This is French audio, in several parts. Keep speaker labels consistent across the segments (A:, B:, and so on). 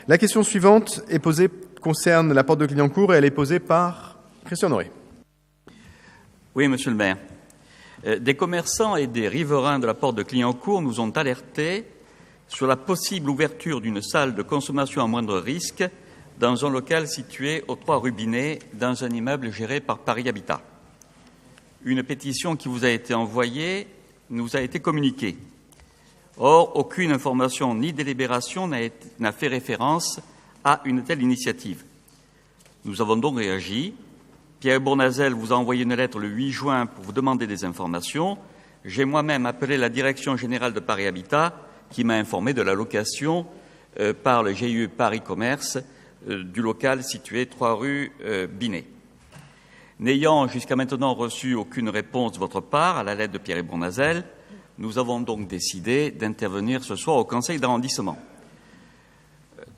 A: La question suivante concerne la porte de Clignancourt et elle est posée par Christian Honoré.
B: Oui, Monsieur le maire. Des commerçants et des riverains de la porte de Clignancourt nous ont alertés sur la possible ouverture d'une salle de consommation à moindre risque dans un local situé aux 3 rue Binet, dans un immeuble géré par Paris Habitat. Une pétition qui vous a été envoyée nous a été communiquée. Or, aucune information ni délibération n'a fait référence à une telle initiative. Nous avons donc réagi. Pierre Bournazel vous a envoyé une lettre le 8 juin pour vous demander des informations. J'ai moi-même appelé la Direction générale de Paris Habitat qui m'a informé de la location par le GIE Paris Commerce du local situé 3 rue Binet. N'ayant jusqu'à maintenant reçu aucune réponse de votre part à la lettre de Pierre Bournazel, nous avons donc décidé d'intervenir ce soir au Conseil d'arrondissement.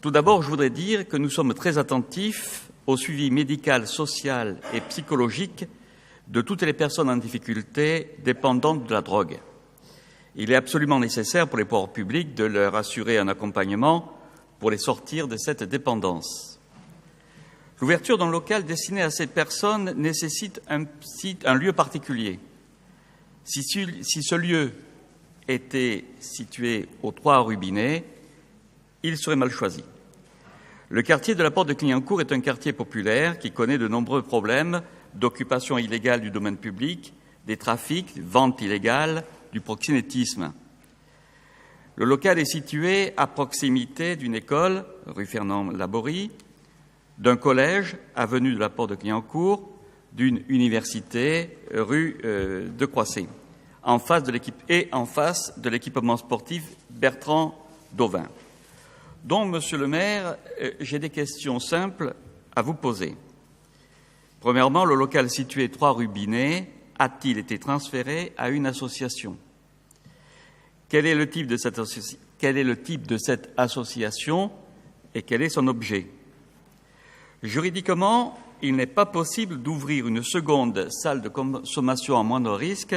B: Tout d'abord, je voudrais dire que nous sommes très attentifs au suivi médical, social et psychologique de toutes les personnes en difficulté dépendantes de la drogue. Il est absolument nécessaire pour les pouvoirs publics de leur assurer un accompagnement pour les sortir de cette dépendance. L'ouverture d'un local destiné à ces personnes nécessite un lieu particulier. Si ce lieu était situé aux 3 rue Binet, il serait mal choisi. Le quartier de la porte de Clignancourt est un quartier populaire qui connaît de nombreux problèmes d'occupation illégale du domaine public, des trafics, ventes illégales, du proxénétisme. Le local est situé à proximité d'une école, rue Fernand-Laborie, d'un collège, avenue de la Porte de Clignancourt, d'une université, rue de Croisset, en face de l'équipement sportif Bertrand Dauvin. Donc, Monsieur le maire, j'ai des questions simples à vous poser. Premièrement, le local situé 3 rue Binet a-t-il été transféré à une association? Quel est le type de cette association et quel est son objet? Juridiquement, il n'est pas possible d'ouvrir une seconde salle de consommation à moindre risque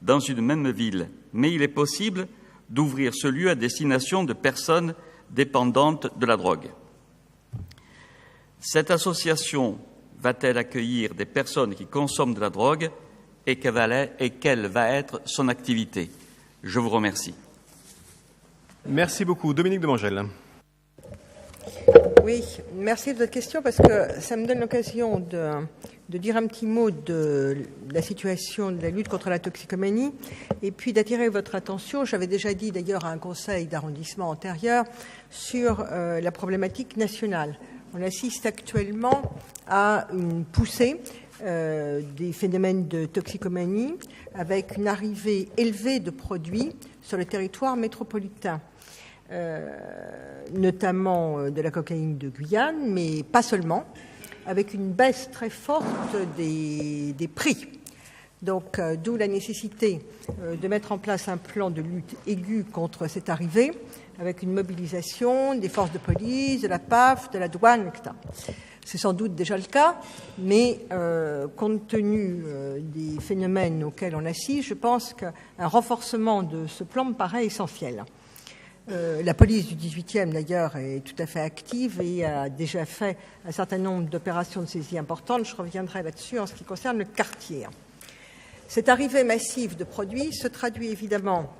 B: dans une même ville, mais il est possible d'ouvrir ce lieu à destination de personnes dépendantes de la drogue. Cette association va-t-elle accueillir des personnes qui consomment de la drogue et quelle va être son activité? Je vous remercie.
A: Merci beaucoup. Dominique Demangel.
C: Oui, merci de votre question parce que ça me donne l'occasion de dire un petit mot de la situation de la lutte contre la toxicomanie et puis d'attirer votre attention, j'avais déjà dit d'ailleurs à un conseil d'arrondissement antérieur, sur la problématique nationale. On assiste actuellement à une poussée des phénomènes de toxicomanie avec une arrivée élevée de produits sur le territoire métropolitain. Notamment de la cocaïne de Guyane, mais pas seulement, avec une baisse très forte des prix. Donc, d'où la nécessité de mettre en place un plan de lutte aiguë contre cette arrivée, avec une mobilisation des forces de police, de la PAF, de la douane, etc. C'est sans doute déjà le cas, mais compte tenu des phénomènes auxquels on assiste, je pense qu'un renforcement de ce plan me paraît essentiel. La police du 18e, d'ailleurs, est tout à fait active et a déjà fait un certain nombre d'opérations de saisie importantes. Je reviendrai là-dessus en ce qui concerne le quartier. Cette arrivée massive de produits se traduit évidemment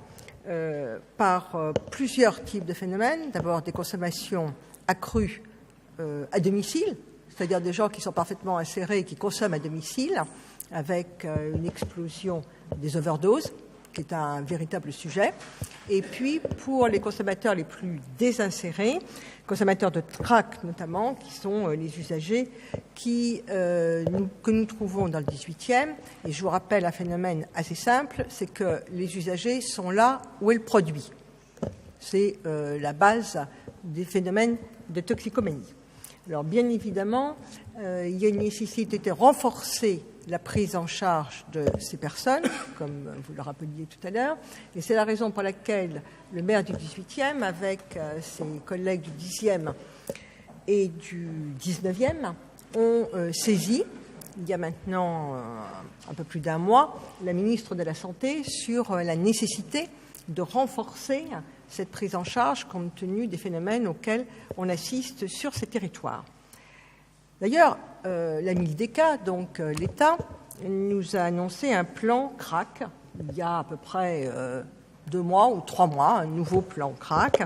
C: par plusieurs types de phénomènes. D'abord, des consommations accrues à domicile, c'est-à-dire des gens qui sont parfaitement insérés et qui consomment à domicile, avec une explosion des overdoses, qui est un véritable sujet. Et puis, pour les consommateurs les plus désinsérés, consommateurs de crack notamment, qui sont les usagers que nous trouvons dans le 18e. Et je vous rappelle un phénomène assez simple, c'est que les usagers sont là où est le produit. C'est la base des phénomènes de toxicomanie. Alors, bien évidemment, il y a une nécessité de renforcer la prise en charge de ces personnes, comme vous le rappeliez tout à l'heure. Et c'est la raison pour laquelle le maire du 18e, avec ses collègues du 10e et du 19e, ont saisi, il y a maintenant un peu plus d'un mois, la ministre de la Santé sur la nécessité de renforcer cette prise en charge compte tenu des phénomènes auxquels on assiste sur ces territoires. D'ailleurs, la MILDECA, donc l'État, nous a annoncé un plan CRAC il y a à peu près 2 mois ou 3 mois, un nouveau plan CRAC,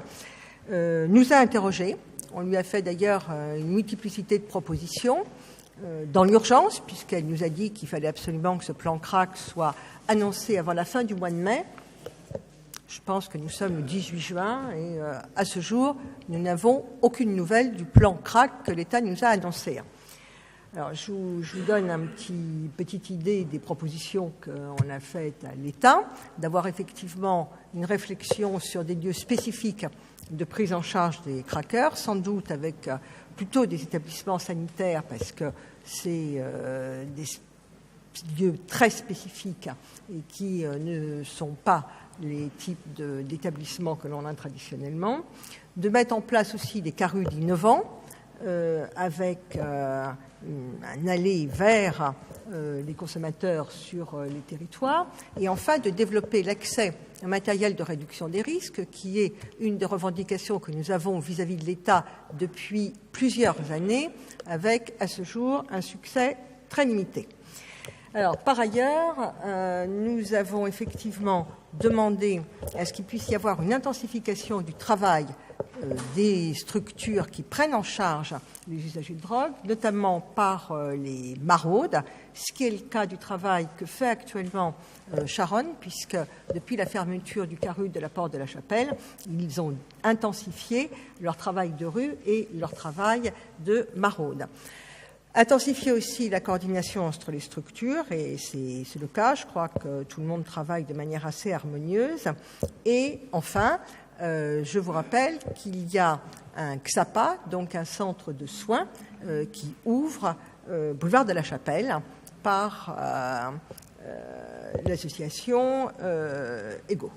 C: nous a interrogés. On lui a fait d'ailleurs une multiplicité de propositions dans l'urgence, puisqu'elle nous a dit qu'il fallait absolument que ce plan CRAC soit annoncé avant la fin du mois de mai. Je pense que nous sommes le 18 juin et à ce jour, nous n'avons aucune nouvelle du plan CRAC que l'État nous a annoncé. Alors, je vous donne une petite idée des propositions qu'on a faites à l'État, d'avoir effectivement une réflexion sur des lieux spécifiques de prise en charge des craqueurs, sans doute avec plutôt des établissements sanitaires, parce que c'est des lieux très spécifiques et qui ne sont pas les types d'établissements que l'on a traditionnellement, de mettre en place aussi des CARUD innovants avec un aller vers les consommateurs sur les territoires, et enfin de développer l'accès au matériel de réduction des risques, qui est une des revendications que nous avons vis-à-vis de l'État depuis plusieurs années, avec à ce jour un succès très limité. Alors, par ailleurs, nous avons effectivement demandé à ce qu'il puisse y avoir une intensification du travail des structures qui prennent en charge les usagers de drogue, notamment par les maraudes, ce qui est le cas du travail que fait actuellement Charonne, puisque depuis la fermeture du CARUD de la Porte de la Chapelle, ils ont intensifié leur travail de rue et leur travail de maraude. Intensifier aussi la coordination entre les structures, et c'est le cas, je crois que tout le monde travaille de manière assez harmonieuse. Et enfin, je vous rappelle qu'il y a un XAPA, donc un centre de soins, qui ouvre boulevard de la Chapelle par l'association EGO.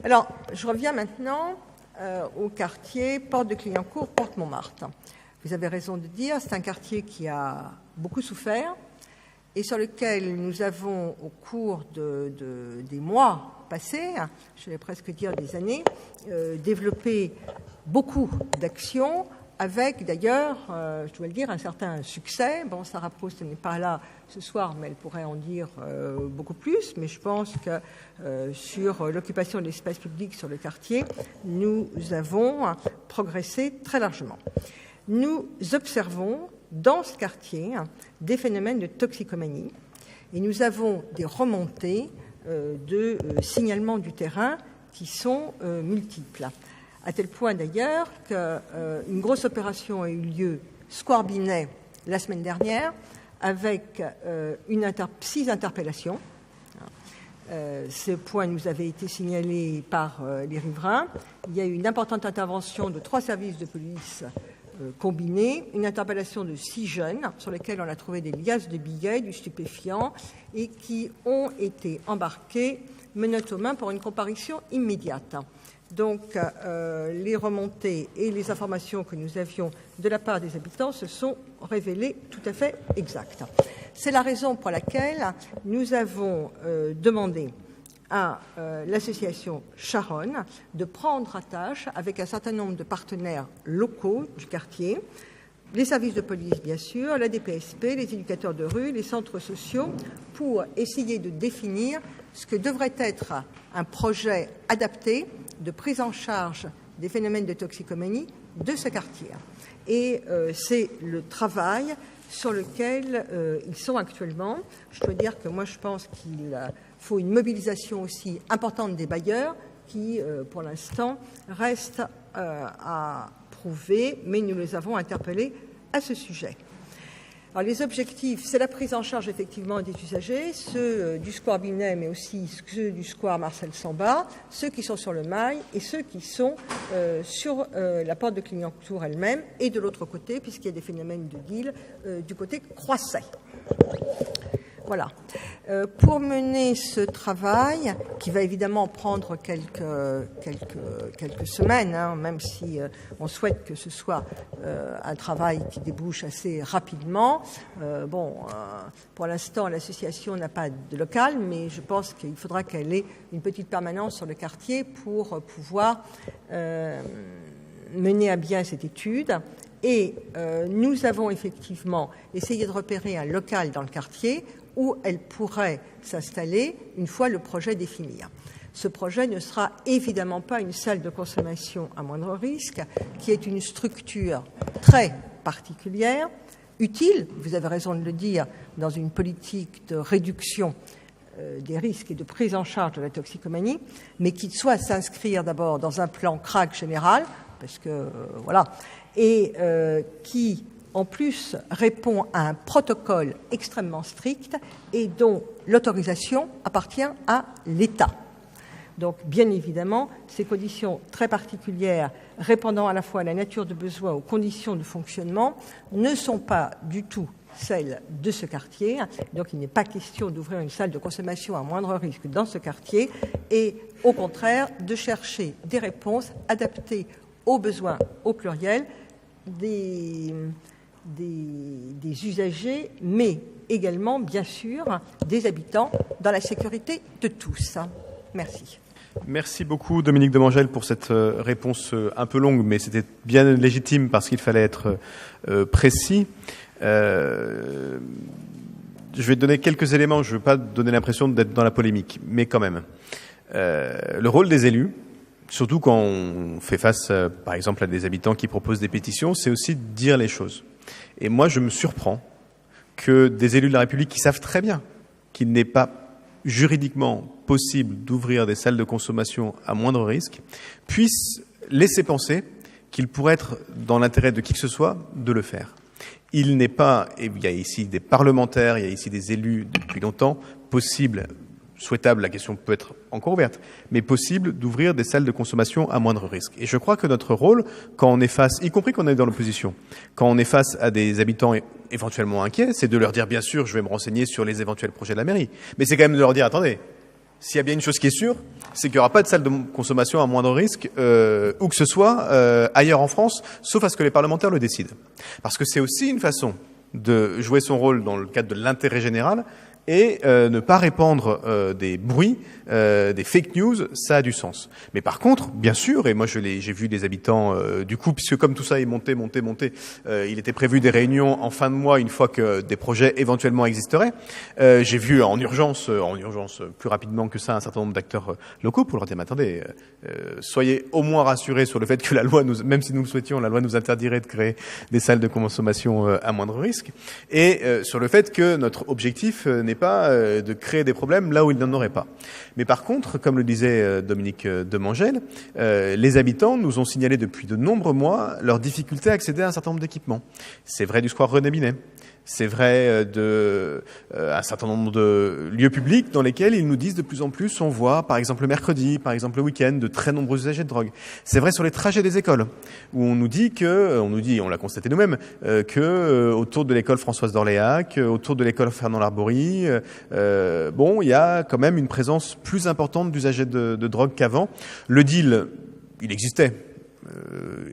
C: Alors, je reviens maintenant au quartier Porte de Clignancourt, Porte Montmartre. Vous avez raison de dire, c'est un quartier qui a beaucoup souffert et sur lequel nous avons, au cours des mois passés, je vais presque dire des années, développé beaucoup d'actions avec d'ailleurs, je dois le dire, un certain succès. Bon, Sarah Proust n'est pas là ce soir, mais elle pourrait en dire beaucoup plus. Mais je pense que sur l'occupation de l'espace public sur le quartier, nous avons progressé très largement. Nous observons dans ce quartier des phénomènes de toxicomanie et nous avons des remontées de signalement du terrain qui sont multiples. À tel point d'ailleurs qu'une grosse opération a eu lieu Square Binet la semaine dernière avec 6 interpellations. Ce point nous avait été signalé par les riverains. Il y a eu une importante intervention de 3 services de police combinés, une interpellation de 6 jeunes sur lesquels on a trouvé des liasses de billets, du stupéfiant, et qui ont été embarqués menottes aux mains pour une comparution immédiate. Donc, les remontées et les informations que nous avions de la part des habitants se sont révélées tout à fait exactes. C'est la raison pour laquelle nous avons demandé à l'association Charonne de prendre attache avec un certain nombre de partenaires locaux du quartier, les services de police bien sûr, la DPSP, les éducateurs de rue, les centres sociaux, pour essayer de définir ce que devrait être un projet adapté de prise en charge des phénomènes de toxicomanie de ce quartier. Et c'est le travail sur lequel ils sont actuellement. Je dois dire que moi je pense qu'il faut une mobilisation aussi importante des bailleurs qui, pour l'instant, reste à prouver, mais nous les avons interpellés à ce sujet. Alors, les objectifs, c'est la prise en charge effectivement des usagers, ceux du Square Binet, mais aussi ceux du Square Marcel Samba, ceux qui sont sur le Mail et ceux qui sont sur la Porte de Clignancourt elle-même, et de l'autre côté, puisqu'il y a des phénomènes de deal, du côté Croisset. Voilà. Pour mener ce travail, qui va évidemment prendre quelques semaines, hein, même si on souhaite que ce soit un travail qui débouche assez rapidement. Pour l'instant, l'association n'a pas de local, mais je pense qu'il faudra qu'elle ait une petite permanence sur le quartier pour pouvoir mener à bien cette étude. Et nous avons effectivement essayé de repérer un local dans le quartier où elle pourrait s'installer une fois le projet défini. Ce projet ne sera évidemment pas une salle de consommation à moindre risque, qui est une structure très particulière, utile, vous avez raison de le dire, dans une politique de réduction des risques et de prise en charge de la toxicomanie, mais qui soit s'inscrire d'abord dans un plan CRAC général, parce que et qui en plus répond à un protocole extrêmement strict et dont l'autorisation appartient à l'État. Donc, bien évidemment, ces conditions très particulières, répondant à la fois à la nature de besoin, aux conditions de fonctionnement, ne sont pas du tout celles de ce quartier. Donc, il n'est pas question d'ouvrir une salle de consommation à moindre risque dans ce quartier et, au contraire, de chercher des réponses adaptées aux besoins au pluriel des usagers, mais également, bien sûr, des habitants, dans la sécurité de tous. Merci.
A: Merci beaucoup, Dominique Demangel, pour cette réponse un peu longue, mais c'était bien légitime parce qu'il fallait être précis. Je vais te donner quelques éléments, je ne veux pas donner l'impression d'être dans la polémique, mais quand même. Le rôle des élus, surtout quand on fait face, par exemple, à des habitants qui proposent des pétitions, c'est aussi de dire les choses. Et moi, je me surprends que des élus de la République qui savent très bien qu'il n'est pas juridiquement possible d'ouvrir des salles de consommation à moindre risque puissent laisser penser qu'il pourrait être dans l'intérêt de qui que ce soit de le faire. Il n'est pas, et il y a ici des parlementaires, il y a ici des élus depuis longtemps, possible, souhaitable, la question peut être encore ouverte, mais possible d'ouvrir des salles de consommation à moindre risque. Et je crois que notre rôle, quand on est face, y compris quand on est dans l'opposition, quand on est face à des habitants éventuellement inquiets, c'est de leur dire, bien sûr, je vais me renseigner sur les éventuels projets de la mairie. Mais c'est quand même de leur dire, attendez, s'il y a bien une chose qui est sûre, c'est qu'il n'y aura pas de salle de consommation à moindre risque, où que ce soit, ailleurs en France, sauf à ce que les parlementaires le décident. Parce que c'est aussi une façon de jouer son rôle dans le cadre de l'intérêt général, et ne pas répandre des bruits, des fake news, ça a du sens. Mais par contre, bien sûr, et moi j'ai vu des habitants du coup, puisque comme tout ça est monté, il était prévu des réunions en fin de mois une fois que des projets éventuellement existeraient. J'ai vu en urgence plus rapidement que ça un certain nombre d'acteurs locaux pour leur dire, mais attendez, soyez au moins rassurés sur le fait que la loi, même si nous le souhaitions, la loi nous interdirait de créer des salles de consommation à moindre risque, et sur le fait que notre objectif n'est pas de créer des problèmes là où il n'en aurait pas. Mais par contre, comme le disait Dominique Demangel, les habitants nous ont signalé depuis de nombreux mois leur difficulté à accéder à un certain nombre d'équipements. C'est vrai du square René Binet. C'est vrai de un certain nombre de lieux publics dans lesquels ils nous disent de plus en plus, on voit par exemple le mercredi, par exemple le week-end, de très nombreux usagers de drogue. C'est vrai sur les trajets des écoles, où on l'a constaté nous-mêmes, que autour de l'école Françoise d'Orléac, autour de l'école Fernand Larbory, il y a quand même une présence plus importante d'usagers de drogue qu'avant. Le deal, il existait.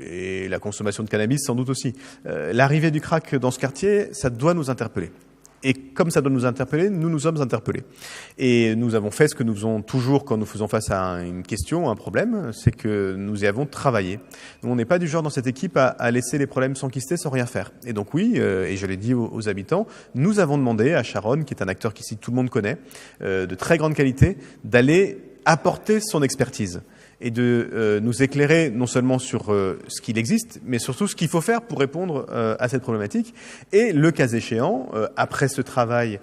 A: Et la consommation de cannabis sans doute aussi. L'arrivée du crack dans ce quartier, ça doit nous interpeller. Et comme ça doit nous interpeller, nous sommes interpellés. Et nous avons fait ce que nous faisons toujours quand nous faisons face à une question, un problème, c'est que nous y avons travaillé. Nous, on n'est pas du genre dans cette équipe à laisser les problèmes s'enquister sans rien faire. Et donc oui, et je l'ai dit aux habitants, nous avons demandé à Sharon, qui est un acteur qu'ici tout le monde connaît, de très grande qualité, d'aller apporter son expertise et de nous éclairer non sellement sur ce qu'il existe, mais surtout ce qu'il faut faire pour répondre à cette problématique. Et le cas échéant, après ce travail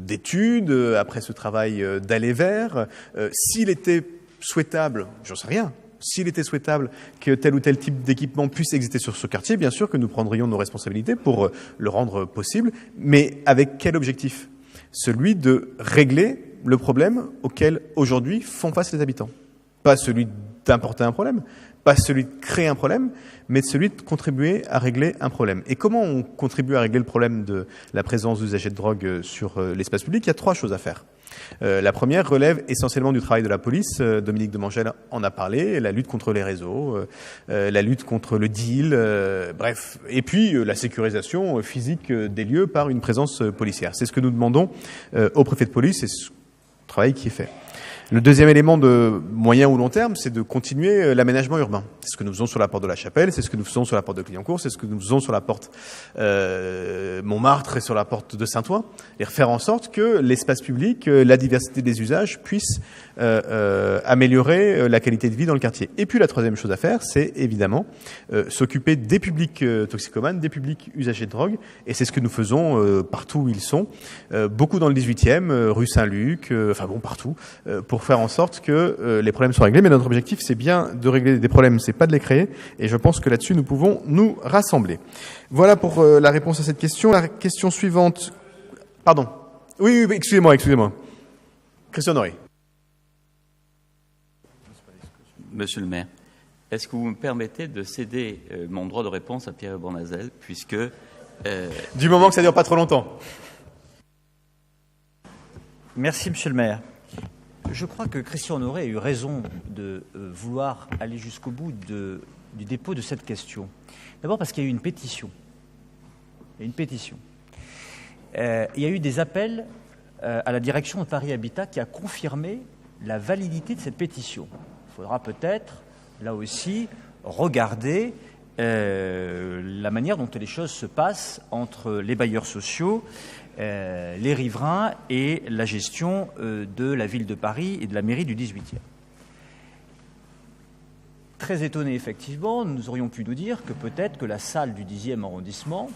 A: d'études, après ce travail d'aller vers, s'il était souhaitable, j'en sais rien, s'il était souhaitable que tel ou tel type d'équipement puisse exister sur ce quartier, bien sûr que nous prendrions nos responsabilités pour le rendre possible, mais avec quel objectif ? Celui de régler le problème auquel aujourd'hui font face les habitants. Pas celui d'importer un problème, pas celui de créer un problème, mais celui de contribuer à régler un problème. Et comment on contribue à régler le problème de la présence d'usagers de drogue sur l'espace public? Il y a 3 choses à faire. La première relève essentiellement du travail de la police. Dominique de Mangel en a parlé, la lutte contre les réseaux, la lutte contre le deal, bref. Et puis la sécurisation physique des lieux par une présence policière. C'est ce que nous demandons au préfet de police et ce travail qui est fait. Le deuxième élément de moyen ou long terme, c'est de continuer l'aménagement urbain. C'est ce que nous faisons sur la porte de la Chapelle, c'est ce que nous faisons sur la porte de Clignancourt, c'est ce que nous faisons sur la porte Montmartre et sur la porte de Saint-Ouen, et faire en sorte que l'espace public, la diversité des usages puisse améliorer la qualité de vie dans le quartier. Et puis la troisième chose à faire, c'est évidemment s'occuper des publics toxicomanes, des publics usagers de drogue, et c'est ce que nous faisons partout où ils sont, beaucoup dans le 18e, rue Saint-Luc, enfin bon, partout, pour faire en sorte que les problèmes soient réglés. Mais notre objectif, c'est bien de régler des problèmes, c'est pas de les créer. Et je pense que là-dessus, nous pouvons nous rassembler. Voilà pour la réponse à cette question. La question suivante. Pardon. Oui, excusez-moi. Christian Honoré.
B: Monsieur le maire, est-ce que vous me permettez de céder mon droit de réponse à Pierre Bournazel, puisque...
A: Du moment que ça ne dure pas trop longtemps.
D: Merci, monsieur le maire. Je crois que Christian Honoré a eu raison de vouloir aller jusqu'au bout du dépôt de cette question. D'abord parce qu'il y a eu une pétition. Il y a eu des appels à la direction de Paris Habitat qui a confirmé la validité de cette pétition. Il faudra peut-être, là aussi, regarder la manière dont les choses se passent entre les bailleurs sociaux, les riverains et la gestion de la ville de Paris et de la mairie du 18e. Très étonné, effectivement, nous aurions pu nous dire que peut-être que la salle du 10e arrondissement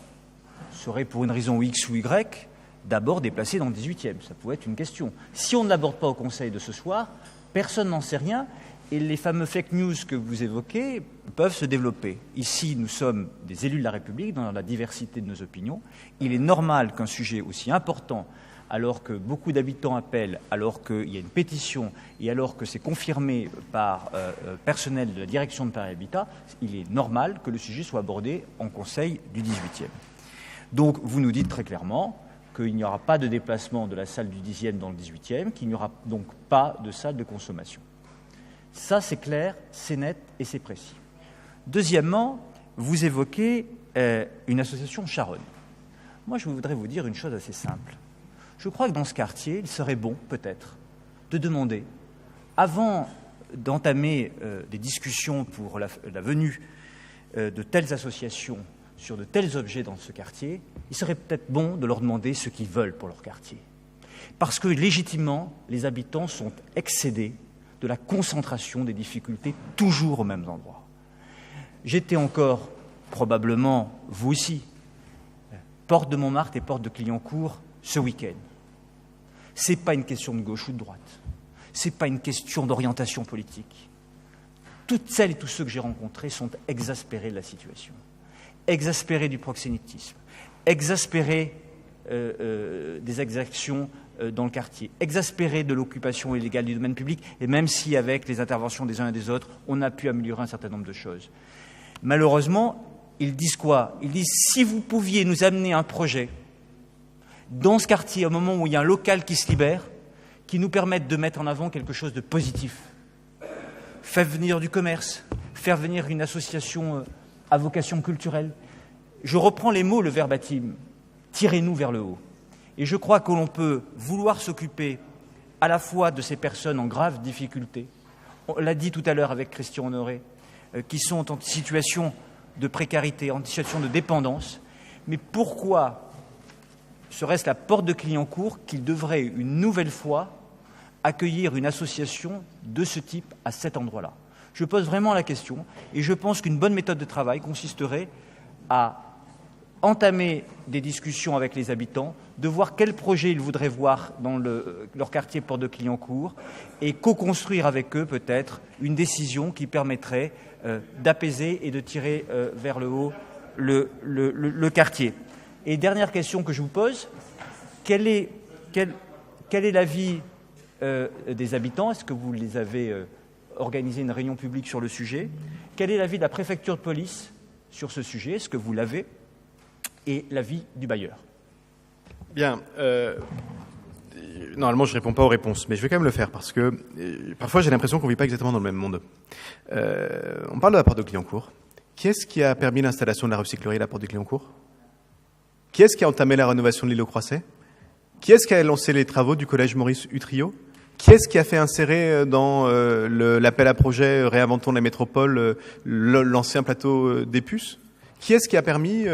D: serait, pour une raison X ou Y, d'abord déplacée dans le 18e. Ça pouvait être une question. Si on ne l'aborde pas au Conseil de ce soir, personne n'en sait rien. Et les fameux fake news que vous évoquez peuvent se développer. Ici, nous sommes des élus de la République, dans la diversité de nos opinions. Il est normal qu'un sujet aussi important, alors que beaucoup d'habitants appellent, alors qu'il y a une pétition et alors que c'est confirmé par personnel de la direction de Paris Habitat, il est normal que le sujet soit abordé en Conseil du 18e. Donc, vous nous dites très clairement qu'il n'y aura pas de déplacement de la salle du 10e dans le 18e, qu'il n'y aura donc pas de salle de consommation. Ça, c'est clair, c'est net et c'est précis. Deuxièmement, vous évoquez une association Charonne. Moi, je voudrais vous dire une chose assez simple. Je crois que dans ce quartier, il serait bon, peut-être, de demander, avant d'entamer des discussions pour la venue de telles associations sur de tels objets dans ce quartier, il serait peut-être bon de leur demander ce qu'ils veulent pour leur quartier. Parce que, légitimement, les habitants sont excédés de la concentration des difficultés toujours aux mêmes endroits. J'étais encore, probablement, vous aussi, porte de Montmartre et porte de Clignancourt ce week-end. Ce n'est pas une question de gauche ou de droite. Ce n'est pas une question d'orientation politique. Toutes celles et tous ceux que j'ai rencontrés sont exaspérés de la situation, exaspérés du proxénétisme, exaspérés des exactions dans le quartier, exaspérés de l'occupation illégale du domaine public, et même si, avec les interventions des uns et des autres, on a pu améliorer un certain nombre de choses. Malheureusement, ils disent quoi? Ils disent, si vous pouviez nous amener un projet dans ce quartier, au moment où il y a un local qui se libère, qui nous permette de mettre en avant quelque chose de positif, faire venir du commerce, faire venir une association à vocation culturelle. Je reprends les mots, le verbatim, tirez-nous vers le haut. Et je crois que l'on peut vouloir s'occuper à la fois de ces personnes en grave difficulté, on l'a dit tout à l'heure avec Christian Honoré, qui sont en situation de précarité, en situation de dépendance, mais pourquoi serait-ce la porte de Clignancourt qui devrait une nouvelle fois accueillir une association de ce type à cet endroit-là? Je pose vraiment la question et je pense qu'une bonne méthode de travail consisterait à entamer des discussions avec les habitants, de voir quel projet ils voudraient voir dans leur quartier porte de Clignancourt et co-construire avec eux peut-être une décision qui permettrait d'apaiser et de tirer vers le haut le quartier. Et dernière question que je vous pose, quel est l'avis des habitants? Est-ce que vous les avez organiser une réunion publique sur le sujet. Quel est l'avis de la préfecture de police sur ce sujet? Est-ce que vous l'avez? Et l'avis du bailleur?
A: Bien. Normalement, je ne réponds pas aux réponses, mais je vais quand même le faire parce que parfois j'ai l'impression qu'on ne vit pas exactement dans le même monde. On parle de la porte de Clignancourt. Qui est-ce qui a permis l'installation de la recyclerie à la porte de Clignancourt? Qui est-ce qui a entamé la rénovation de l'île aux Croisset? Qui est-ce qui a lancé les travaux du collège Maurice Utrillo? Qui est-ce qui a fait insérer dans l'appel à projet Réinventons la métropole l'ancien plateau des Puces? Qui est-ce qui a permis,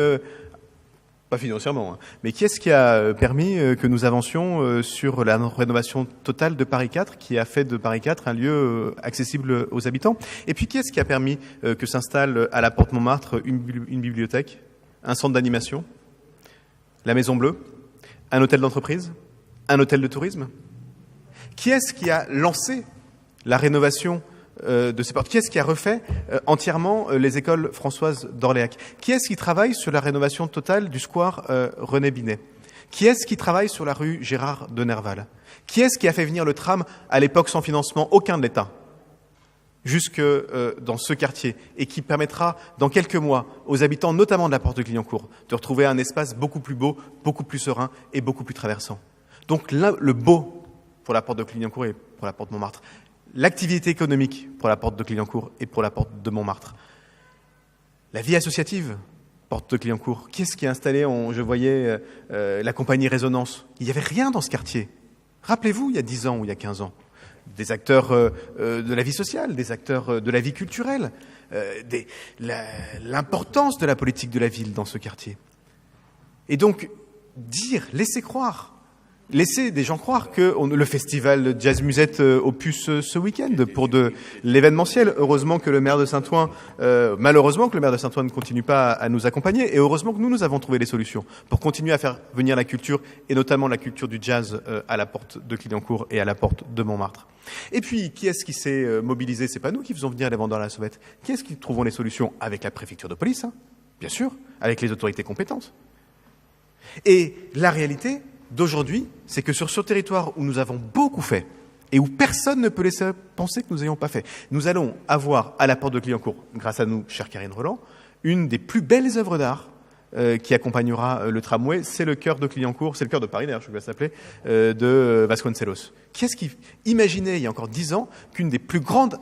A: pas financièrement, mais qui est-ce qui a permis que nous avancions sur la rénovation totale de Paris 4, qui a fait de Paris 4 un lieu accessible aux habitants? Et puis qui est-ce qui a permis que s'installe à la Porte Montmartre une bibliothèque, un centre d'animation, la Maison Bleue, un hôtel d'entreprise, un hôtel de tourisme? Qui est-ce qui a lancé la rénovation de ces portes? Qui est-ce qui a refait entièrement les écoles Françoise d'Orléac? Qui est-ce qui travaille sur la rénovation totale du square René Binet? Qui est-ce qui travaille sur la rue Gérard de Nerval? Qui est-ce qui a fait venir le tram à l'époque sans financement aucun de l'État jusque dans ce quartier et qui permettra dans quelques mois aux habitants, notamment de la porte de Clignancourt, de retrouver un espace beaucoup plus beau, beaucoup plus serein et beaucoup plus traversant? Donc là, le beau pour la porte de Clignancourt et pour la porte Montmartre, l'activité économique pour la porte de Clignancourt et pour la porte de Montmartre, la vie associative, porte de Clignancourt. Qui est-ce qui a installé, je voyais la compagnie Résonance? Il n'y avait rien dans ce quartier. Rappelez-vous, il y a 10 ans ou il y a 15 ans, des acteurs de la vie sociale, des acteurs de la vie culturelle, l'importance de la politique de la ville dans ce quartier. Et donc, laisser des gens croire que le festival Jazz Musette au Puce ce week-end pour de l'événementiel. Heureusement que le maire de Saint-Ouen, malheureusement que le maire de Saint-Ouen ne continue pas à nous accompagner, et heureusement que nous avons trouvé les solutions pour continuer à faire venir la culture, et notamment la culture du jazz à la porte de Clignancourt et à la porte de Montmartre. Et puis, qui est-ce qui s'est mobilisé? C'est pas nous qui faisons venir les vendeurs à la sauvette. Qui est-ce qui trouvons les solutions? Avec la préfecture de police, bien sûr, avec les autorités compétentes. Et la réalité d'aujourd'hui, c'est que sur ce territoire où nous avons beaucoup fait et où personne ne peut laisser penser que nous n'ayons pas fait, nous allons avoir à la porte de Clignancourt, grâce à nous, chère Karine Roland, une des plus belles œuvres d'art qui accompagnera le tramway. C'est le cœur de Clignancourt, c'est le cœur de Paris d'ailleurs, je vais s'appeler, de Vasconcelos. Qui est-ce qui imaginait il y a encore 10 ans qu'une des plus grandes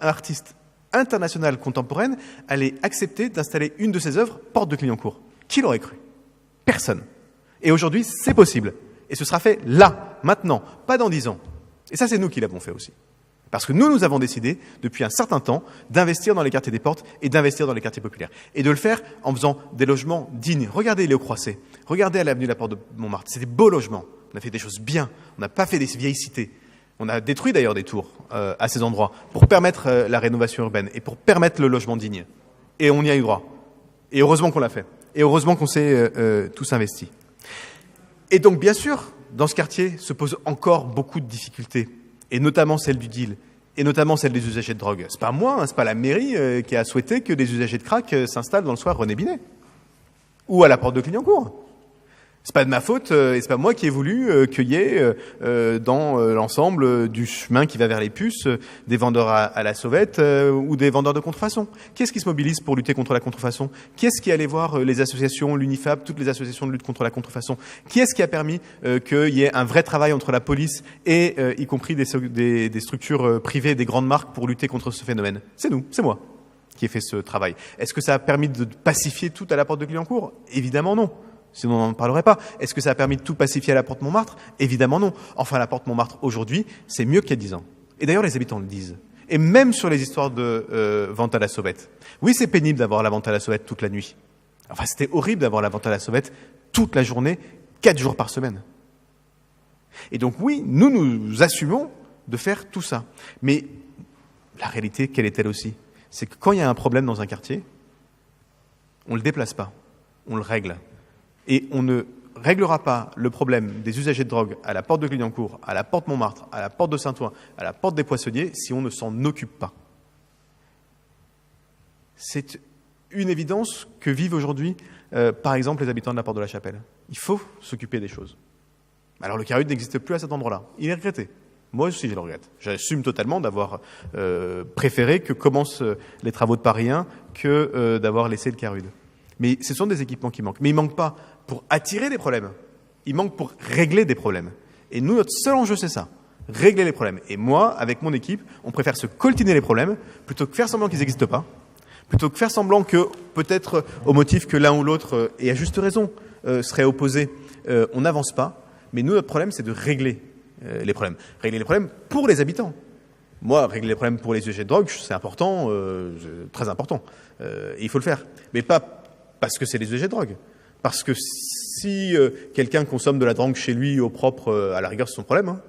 A: artistes internationales contemporaines allait accepter d'installer une de ses œuvres porte de Clignancourt? Qui l'aurait cru? Personne. Et aujourd'hui, c'est possible. Et ce sera fait là, maintenant, pas dans 10 ans. Et ça, c'est nous qui l'avons fait aussi. Parce que nous avons décidé, depuis un certain temps, d'investir dans les quartiers des portes et d'investir dans les quartiers populaires. Et de le faire en faisant des logements dignes. Regardez les Hauts-Croisset. Regardez à l'avenue de la Porte de Montmartre. C'est des beaux logements. On a fait des choses bien. On n'a pas fait des vieilles cités. On a détruit d'ailleurs des tours à ces endroits pour permettre la rénovation urbaine et pour permettre le logement digne. Et on y a eu droit. Et heureusement qu'on l'a fait. Et heureusement qu'on s'est tous investis. Et donc, bien sûr, dans ce quartier se posent encore beaucoup de difficultés, et notamment celle du deal, et notamment celle des usagers de drogue. C'est pas moi, c'est pas la mairie qui a souhaité que des usagers de crack s'installent dans le square René Binet, ou à la porte de Clignancourt. C'est pas de ma faute, et c'est pas moi qui ai voulu qu'il y ait dans l'ensemble du chemin qui va vers les Puces des vendeurs à la sauvette ou des vendeurs de contrefaçon. Qui est-ce qui se mobilise pour lutter contre la contrefaçon? Qui est-ce qui allait voir les associations, l'UNIFAP, toutes les associations de lutte contre la contrefaçon? Qui est-ce qui a permis qu'il y ait un vrai travail entre la police et y compris des structures privées, des grandes marques pour lutter contre ce phénomène? C'est nous, c'est moi qui ai fait ce travail. Est-ce que ça a permis de pacifier tout à la porte de Clignancourt? Évidemment non. Sinon, on n'en parlerait pas. Est-ce que ça a permis de tout pacifier à la porte Montmartre? Évidemment non. Enfin, la porte Montmartre, aujourd'hui, c'est mieux qu'il y a 10 ans. Et d'ailleurs, les habitants le disent. Et même sur les histoires de vente à la sauvette. Oui, c'est pénible d'avoir la vente à la sauvette toute la nuit. Enfin, c'était horrible d'avoir la vente à la sauvette toute la journée, 4 jours par semaine. Et donc, oui, nous assumons de faire tout ça. Mais la réalité, quelle est-elle aussi? C'est que quand il y a un problème dans un quartier, on ne le déplace pas, on le règle. Et on ne réglera pas le problème des usagers de drogue à la porte de Clignancourt, à la porte Montmartre, à la porte de Saint-Ouen, à la porte des Poissonniers, si on ne s'en occupe pas. C'est une évidence que vivent aujourd'hui, par exemple, les habitants de la porte de la Chapelle. Il faut s'occuper des choses. Alors le CARUD n'existe plus à cet endroit-là. Il est regretté. Moi aussi, je le regrette. J'assume totalement d'avoir préféré que commencent les travaux de Paris 1 que d'avoir laissé le CARUD. Mais ce sont des équipements qui manquent. Mais ils ne manquent pas pour attirer des problèmes. Ils manquent pour régler des problèmes. Et nous, notre seul enjeu, c'est ça. Régler les problèmes. Et moi, avec mon équipe, on préfère se coltiner les problèmes plutôt que faire semblant qu'ils n'existent pas, plutôt que faire semblant que, peut-être au motif que l'un ou l'autre, et à juste raison, serait opposé, on n'avance pas. Mais nous, notre problème, c'est de régler les problèmes. Régler les problèmes pour les habitants. Moi, régler les problèmes pour les usagers de drogue, c'est important, très important. Et il faut le faire. Mais pas parce que c'est les usagers de drogue. Parce que si quelqu'un consomme de la drogue chez lui au propre, à la rigueur, c'est son problème. Hein.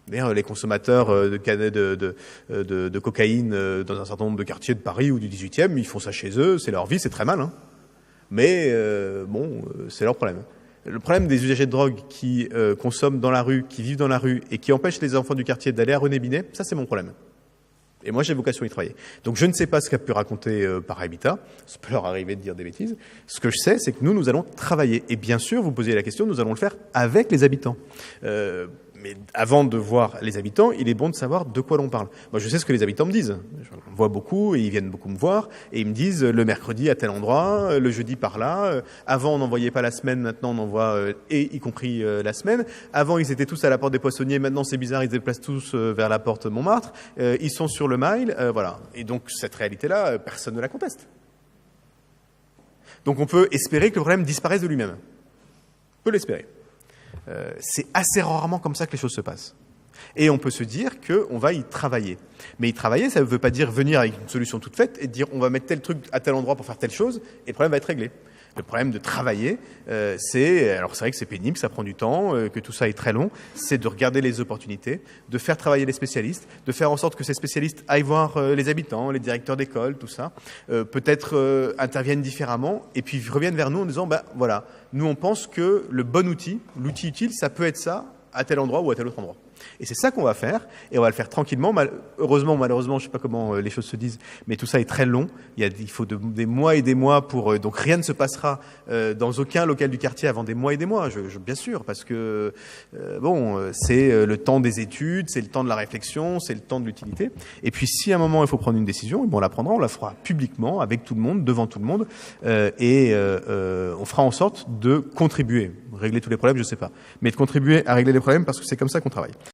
A: D'ailleurs, les consommateurs de cocaïne dans un certain nombre de quartiers de Paris ou du 18e, ils font ça chez eux, c'est leur vie, c'est très mal. Hein. Mais bon, c'est leur problème. Le problème des usagers de drogue qui consomment dans la rue, qui vivent dans la rue et qui empêchent les enfants du quartier d'aller à René Binet, ça c'est mon problème. Et moi j'ai vocation à y travailler. Donc je ne sais pas ce qu'a pu raconter Paris Habitat, ça peut leur arriver de dire des bêtises. Ce que je sais, c'est que nous allons travailler. Et bien sûr, vous posiez la question, nous allons le faire avec les habitants. Mais avant de voir les habitants, il est bon de savoir de quoi l'on parle. Moi, je sais ce que les habitants me disent. J'en vois beaucoup et ils viennent beaucoup me voir. Et ils me disent le mercredi à tel endroit, le jeudi par là. Avant, on n'envoyait pas la semaine, maintenant on envoie, et y compris la semaine. Avant, ils étaient tous à la porte des poissonniers. Maintenant, c'est bizarre, ils se déplacent tous vers la porte Montmartre. Ils sont sur le Mail. Voilà. Et donc, cette réalité-là, personne ne la conteste. Donc, on peut espérer que le problème disparaisse de lui-même. On peut l'espérer. C'est assez rarement comme ça que les choses se passent. Et on peut se dire qu'on va y travailler. Mais y travailler, ça ne veut pas dire venir avec une solution toute faite et dire on va mettre tel truc à tel endroit pour faire telle chose et le problème va être réglé. Le problème de travailler, alors c'est vrai que c'est pénible, ça prend du temps, que tout ça est très long, c'est de regarder les opportunités, de faire travailler les spécialistes, de faire en sorte que ces spécialistes aillent voir les habitants, les directeurs d'école, tout ça, peut-être interviennent différemment et puis reviennent vers nous en disant voilà, nous on pense que le bon outil, l'outil utile, ça peut être ça à tel endroit ou à tel autre endroit. Et c'est ça qu'on va faire, et on va le faire tranquillement. Heureusement, malheureusement, je ne sais pas comment les choses se disent, mais tout ça est très long. Il faut des mois et des mois pour... donc rien ne se passera dans aucun local du quartier avant des mois et des mois, bien sûr, parce que c'est le temps des études, c'est le temps de la réflexion, c'est le temps de l'utilité. Et puis si à un moment il faut prendre une décision, on la prendra, on la fera publiquement, avec tout le monde, devant tout le monde, et on fera en sorte de contribuer. Régler tous les problèmes, je ne sais pas, mais de contribuer à régler les problèmes parce que c'est comme ça qu'on travaille.